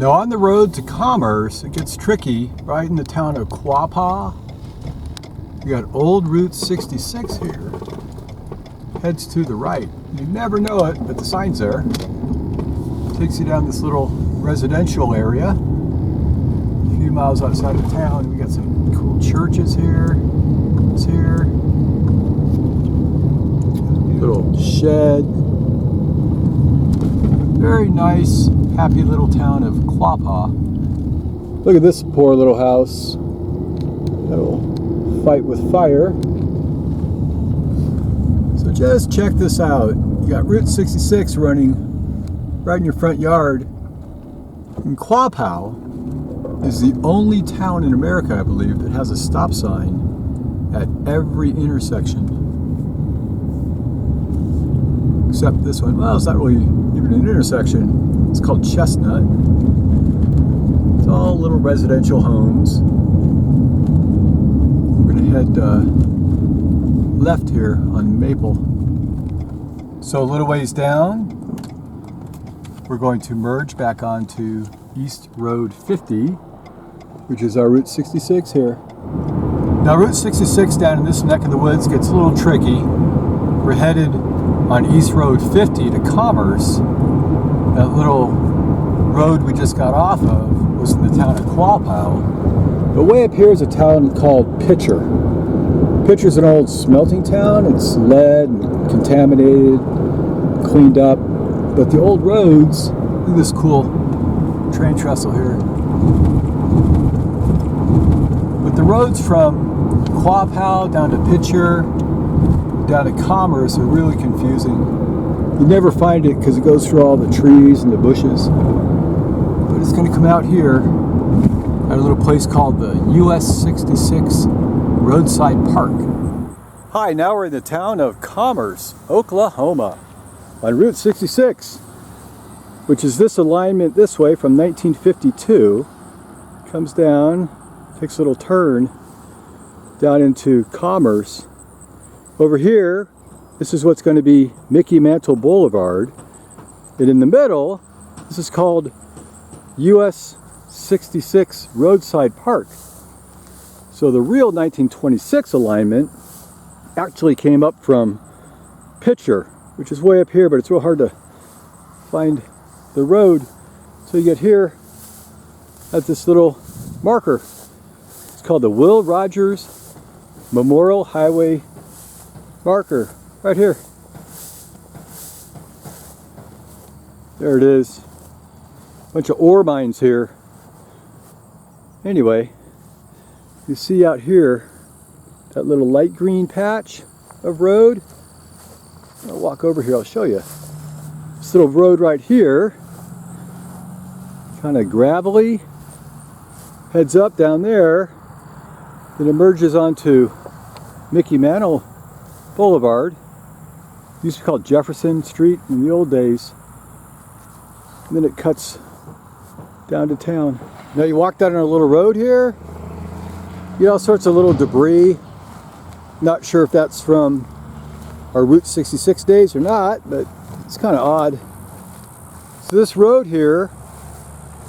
Now on the road to commerce, it gets tricky right in the town of Quapaw. You got old Route 66 here. Heads to the right. You never know it, but the sign's there. Takes you down this little residential area. A few miles outside of town. We got some cool churches here. It's here. Little shed. Very nice, happy little town of Quapaw. Look at this poor little house. That'll fight with fire. So just check this out. You got Route 66 running right in your front yard. And Quapaw is the only town in America, I believe, that has a stop sign at every intersection. Except this one. Well, it's not really even an intersection. It's called Chestnut. It's all little residential homes. We're going to head left here on Maple. So a little ways down, we're going to merge back onto East Road 50, which is our Route 66 here. Now Route 66 down in this neck of the woods gets a little tricky. We're headed on East Road 50 to Commerce. That little road we just got off of was in the town of Quapaw. But way up here is a town called Pitcher. Pitcher's an old smelting town. It's lead and contaminated, cleaned up. But the old roads, look at this cool train trestle here. But the roads from Quapaw down to Pitcher, down to Commerce are really confusing. You never find it because it goes through all the trees and the bushes. But it's going to come out here at a little place called the US 66 Roadside Park. Hi, now we're in the town of Commerce, Oklahoma, on Route 66, which is this alignment this way from 1952. Comes down, takes a little turn down into Commerce. Over here, this is what's going to be Mickey Mantle Boulevard. And in the middle, this is called US 66 Roadside Park. So the real 1926 alignment actually came up from Pitcher, which is way up here, but it's real hard to find the road. So you get here at this little marker. It's called the Will Rogers Memorial Highway marker right here. There it is. Bunch of ore mines here. Anyway, you see out here that little light green patch of road. I'll walk over here, I'll show you. This little road right here, kind of gravelly, heads up down there, then emerges onto Mickey Mantle Boulevard. Used to be called Jefferson Street in the old days. And then it cuts down to town. Now you walk down on a little road here, you get all sorts of little debris. Not sure if that's from our Route 66 days or not, but it's kind of odd. So this road here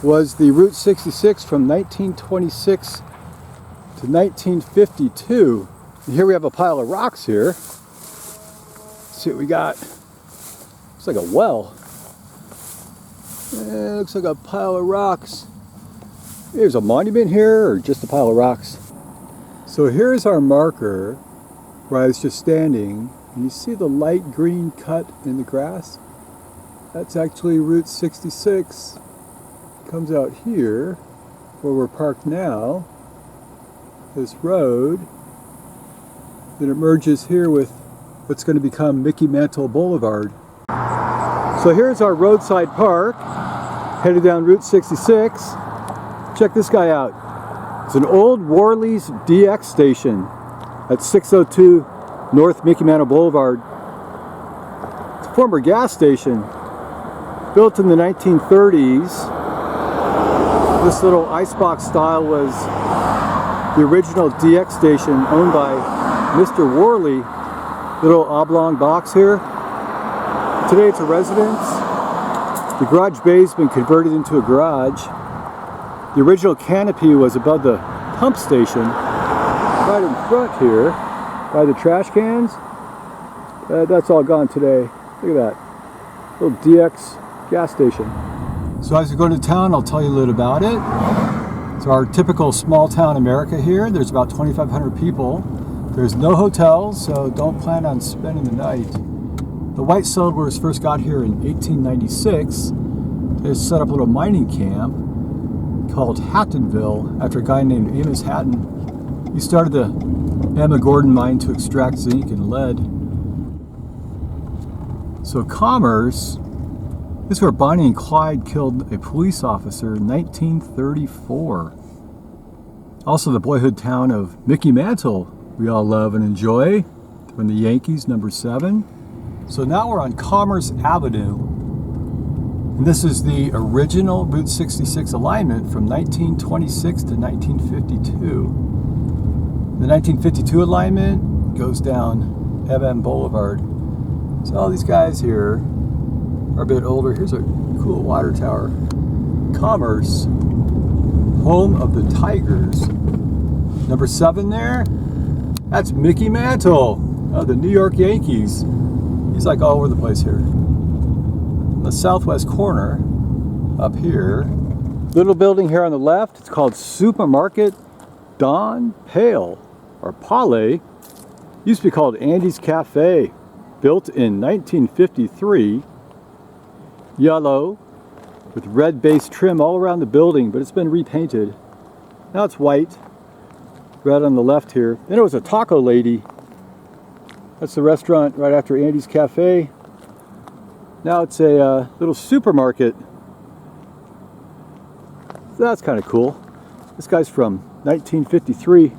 was the Route 66 from 1926 to 1952. And here we have a pile of rocks here. Let's see what we got. Looks like a well. Yeah, looks like a pile of rocks. There's a monument here, or just a pile of rocks. So here's our marker where I was just standing. And you see the light green cut in the grass? That's actually Route 66. Comes out here, where we're parked now. This road. Then it merges here with what's going to become Mickey Mantle Boulevard. So here's our roadside park, headed down Route 66. Check this guy out. It's an old Worley's DX station at 602 North Mickey Mantle Boulevard. It's a former gas station, built in the 1930s. This little icebox style was the original DX station owned by Mr. Worley. Little oblong box here. Today it's a residence. The garage bay's been converted into a garage. The original canopy was above the pump station, right in front here, by the trash cans. That's all gone today. Look at that. Little DX gas station. So as we go to town, I'll tell you a little about it. So our typical small town America here, there's about 2,500 people. There's no hotels, so don't plan on spending the night. The white settlers first got here in 1896. They set up a little mining camp called Hattonville after a guy named Amos Hatton. He started the Emma Gordon mine to extract zinc and lead. So Commerce, this is where Bonnie and Clyde killed a police officer in 1934. Also the boyhood town of Mickey Mantle, we all love and enjoy, from the Yankees, number 7. So now we're on Commerce Avenue. And this is the original Route 66 alignment from 1926 to 1952. The 1952 alignment goes down MM Boulevard. So all these guys here are a bit older. Here's a cool water tower. Commerce, home of the Tigers. Number 7 there, that's Mickey Mantle of the New York Yankees. He's like all over the place here. On the southwest corner, up here, little building here on the left, it's called Supermarket Don Pale, or Pale. Used to be called Andy's Cafe. Built in 1953, yellow with red base trim all around the building, but it's been repainted. Now it's white, right on the left here. Then it was a taco lady. That's the restaurant right after Andy's Cafe. Now it's a little supermarket. So that's kind of cool. This guy's from 1953.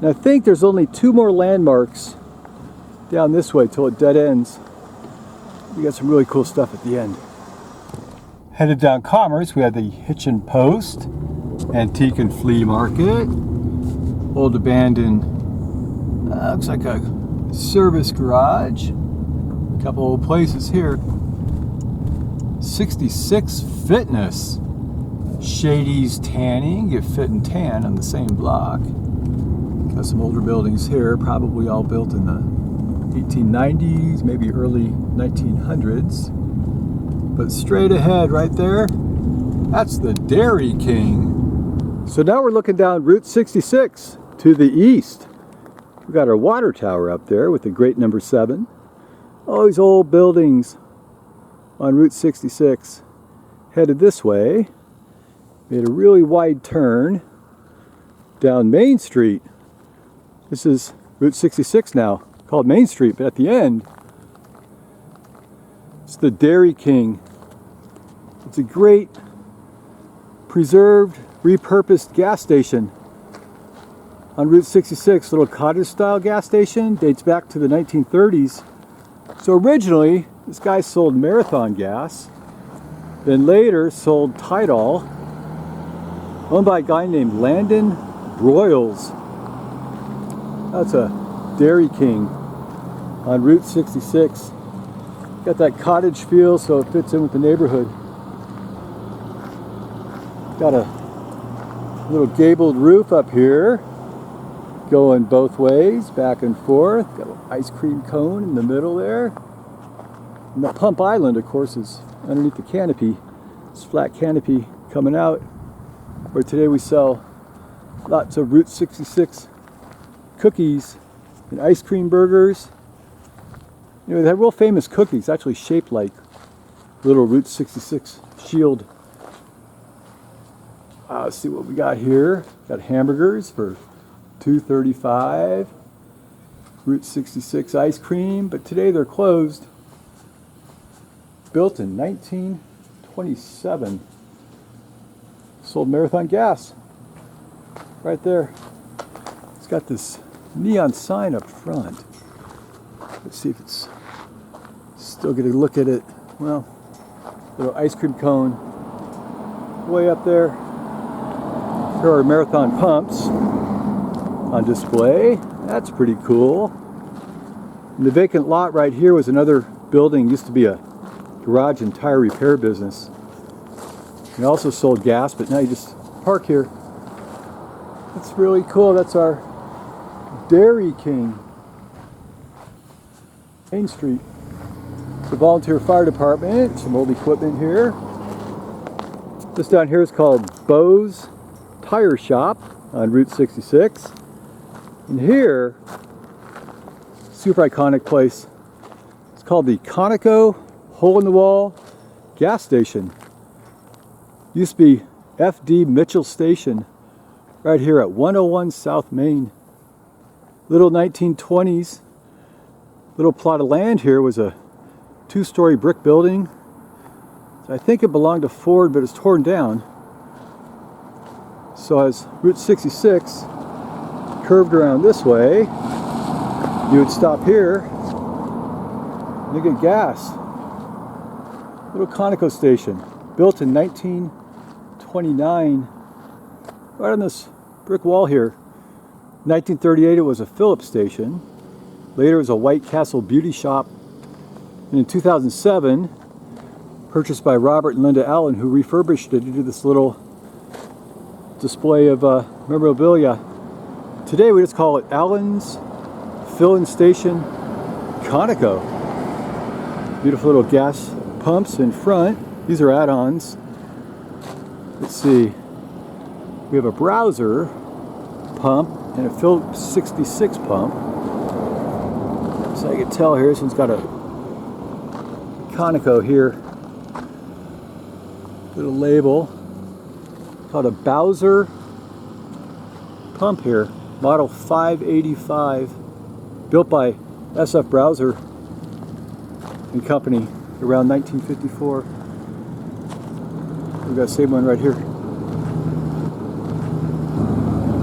And I think there's only 2 more landmarks down this way till it dead ends. We got some really cool stuff at the end. Headed down Commerce, we had the Hitchin Post, Antique and Flea Market, old abandoned, looks like a service garage, a couple old places here. 66 Fitness, Shady's Tanning, get fit and tan on the same block. Got some older buildings here, probably all built in the 1890s, maybe early 1900s. But straight ahead right there, that's the Dairy King. So now we're looking down Route 66 to the east. We've got our water tower up there with the great number 7. All these old buildings on Route 66. Headed this way, made a really wide turn down Main Street. This is Route 66 now, called Main Street, but at the end, it's the Dairy King. It's a great preserved, repurposed gas station on Route 66, little cottage style gas station, dates back to the 1930s. So originally, this guy sold Marathon gas, then later sold Tidal, owned by a guy named Landon Broyles. That's a Dairy King on Route 66. Got that cottage feel, so it fits in with the neighborhood. Got a little gabled roof up here, going both ways, back and forth. Got an ice cream cone in the middle there. And the pump island, of course, is underneath the canopy. This flat canopy coming out, where today we sell lots of Route 66 cookies and ice cream burgers. You know, they have real famous cookies, actually shaped like little Route 66 shield. Let's see what we got here. Got hamburgers for $2.35. Route 66 ice cream, but today they're closed. Built in 1927. Sold Marathon gas. Right there. It's got this neon sign up front. Let's see if it's still getting a look at it. Well, little ice cream cone way up there. Here are Marathon pumps on display. That's pretty cool. And the vacant lot right here was another building. Used to be a garage and tire repair business. He also sold gas, but now you just park here. That's really cool. That's our Dairy King. Main Street. The volunteer fire department. Some old equipment here. This down here is called Bo's Tire Shop on Route 66. And here, super iconic place. It's called the Conoco Hole in the Wall gas station. Used to be F.D. Mitchell Station right here at 101 South Main. Little 1920s. Little plot of land here was a two-story brick building. I think it belonged to Ford, but it's torn down. So as Route 66 curved around this way, you would stop here and you get gas. Little Conoco station, built in 1929, right on this brick wall here. 1938 it was a Phillips station. Later it was a White Castle beauty shop. And in 2007, purchased by Robert and Linda Allen, who refurbished it into this little display of memorabilia. Today we just call it Allen's Fill-In Station Conoco. Beautiful little gas pumps in front. These are add-ons. Let's see. We have a Browser pump and a Phillips 66 pump. So I can tell here, this one's got a Conoco here. Little label called a Bowser pump here, model 585, built by SF Browser and Company around 1954. We've got the same one right here.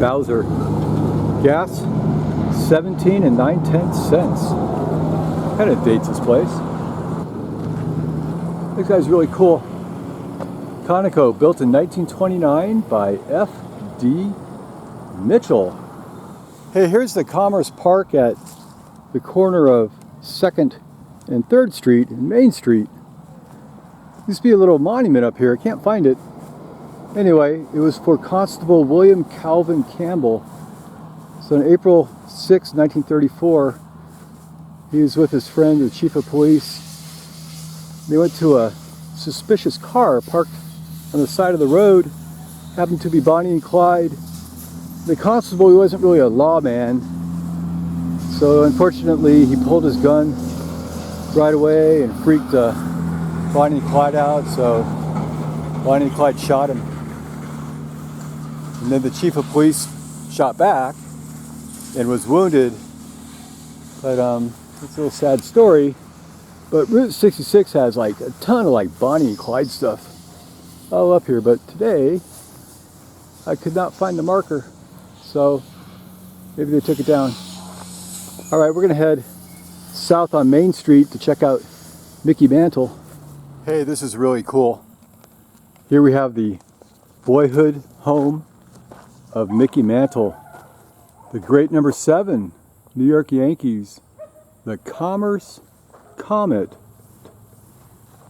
Bowser. Gas, 17 and 9/10 cents. Kind of dates this place. This guy's really cool. Conoco, built in 1929 by F.D. Mitchell. Hey, here's the Commerce Park at the corner of 2nd and 3rd Street and Main Street. Used to be a little monument up here. I can't find it. Anyway, it was for Constable William Calvin Campbell. So on April 6, 1934, he was with his friend, the chief of police. They went to a suspicious car parked on the side of the road. Happened to be Bonnie and Clyde. The constable, he wasn't really a lawman, so unfortunately he pulled his gun right away and freaked Bonnie and Clyde out, so Bonnie and Clyde shot him. And then the chief of police shot back and was wounded. But it's a little sad story. But Route 66 has like a ton of like Bonnie and Clyde stuff all up here, but today I could not find the marker, so maybe they took it down. All right, we're gonna head south on Main Street to check out Mickey Mantle. Hey, this is really cool. Here we have the boyhood home of Mickey Mantle, the great number 7 New York Yankees, the Commerce Comet.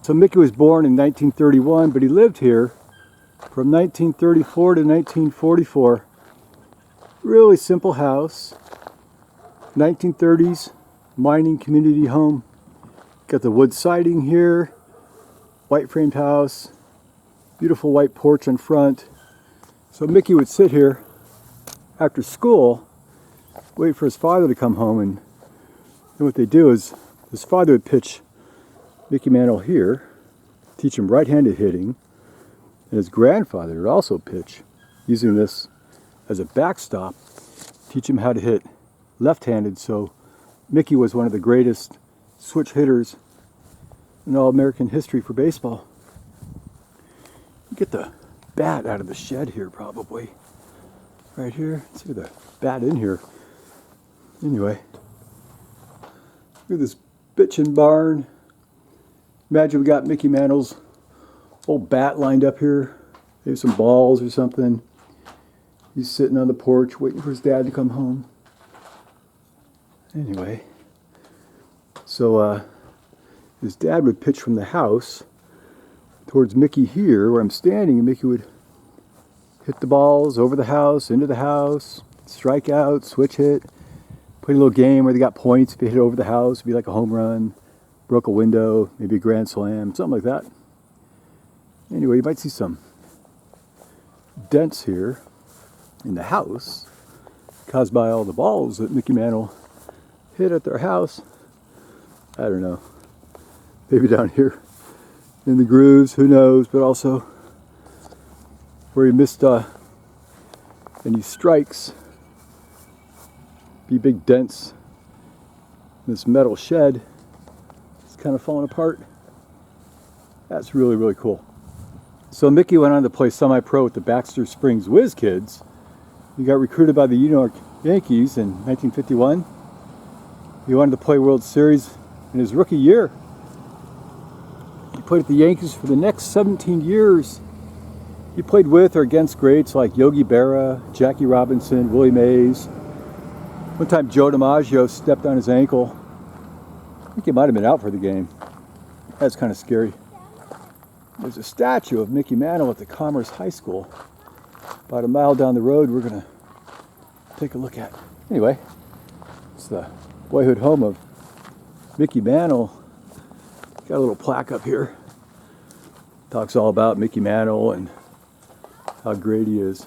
So Mickey was born in 1931, but he lived here from 1934 to 1944. Really simple house. 1930s mining community home. Got the wood siding here. White framed house. Beautiful white porch in front. So Mickey would sit here after school, wait for his father to come home, and what they do is his father would pitch Mickey Mantle here, teach him right-handed hitting, and his grandfather would also pitch, using this as a backstop, teach him how to hit left-handed. So Mickey was one of the greatest switch hitters in all American history for baseball. Get the bat out of the shed here, probably. Right here. Let's see the bat in here. Anyway, look at this bitchin' barn. Imagine we got Mickey Mantle's old bat lined up here. Maybe some balls or something. He's sitting on the porch waiting for his dad to come home. Anyway, so his dad would pitch from the house towards Mickey here, where I'm standing, and Mickey would hit the balls over the house, into the house, strike out, switch hit, play a little game where they got points. If you hit it over the house, it'd be like a home run, broke a window, maybe a grand slam, something like that. Anyway, you might see some dents here in the house caused by all the balls that Mickey Mantle hit at their house. I don't know. Maybe down here in the grooves, who knows, but also where he missed any strikes. Be big dents in this metal shed. It's kind of falling apart. That's really, really cool. So Mickey went on to play semi-pro with the Baxter Springs Whiz Kids. He got recruited by the New York Yankees in 1951. He wanted to play World Series in his rookie year. He played at the Yankees for the next 17 years. He played with or against greats like Yogi Berra, Jackie Robinson, Willie Mays. One time Joe DiMaggio stepped on his ankle. I think he might have been out for the game. That's kind of scary. There's a statue of Mickey Mantle at the Commerce High School. About a mile down the road we're going to take a look at. Anyway, it's the boyhood home of Mickey Mantle. Got a little plaque up here. Talks all about Mickey Mantle and how great he is.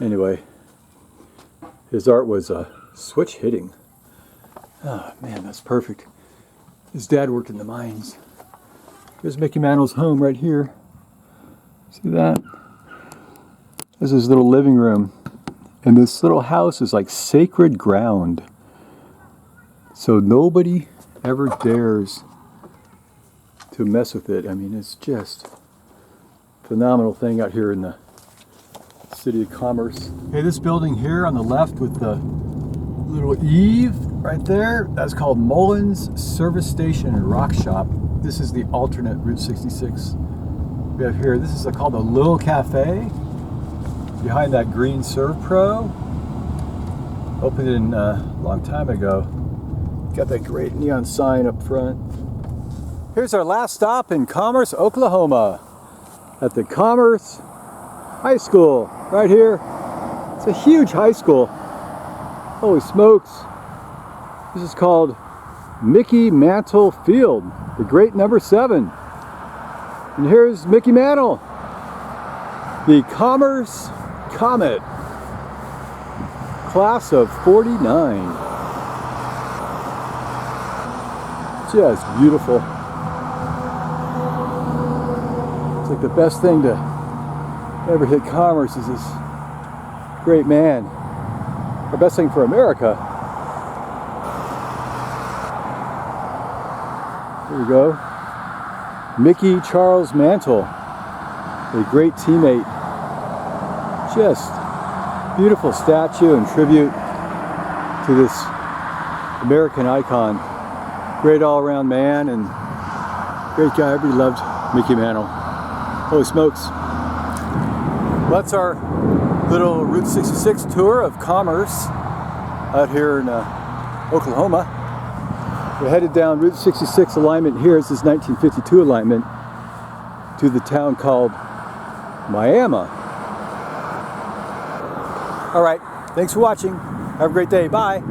Anyway, his art was switch hitting. Oh man, that's perfect. His dad worked in the mines. Here's Mickey Mantle's home right here. See that? This is his little living room. And this little house is like sacred ground. So nobody ever dares to mess with it. I mean, it's just a phenomenal thing out here in the city of Commerce. Hey, this building here on the left with the little eave right there, that's called Mullins Service Station and Rock Shop. This is the alternate Route 66 we have here. This is called the Little Cafe behind that green Serve Pro. Opened in a long time ago. Got that great neon sign up front. Here's our last stop in Commerce, Oklahoma, at the Commerce High School right here. It's a huge high school. Holy smokes. This is called Mickey Mantle Field, the great number 7. And here's Mickey Mantle, the Commerce Comet, class of 49. Just beautiful. It's like the best thing to ever hit Commerce is this great man. The best thing for America. Here we go. Mickey Charles Mantle, a great teammate. Just beautiful statue and tribute to this American icon. Great all-around man and great guy. Everybody loved Mickey Mantle. Holy smokes. Well, that's our little Route 66 tour of Commerce out here in Oklahoma. We're headed down Route 66 alignment here. This is 1952 alignment to the town called Miami. All right, thanks for watching. Have a great day. Bye.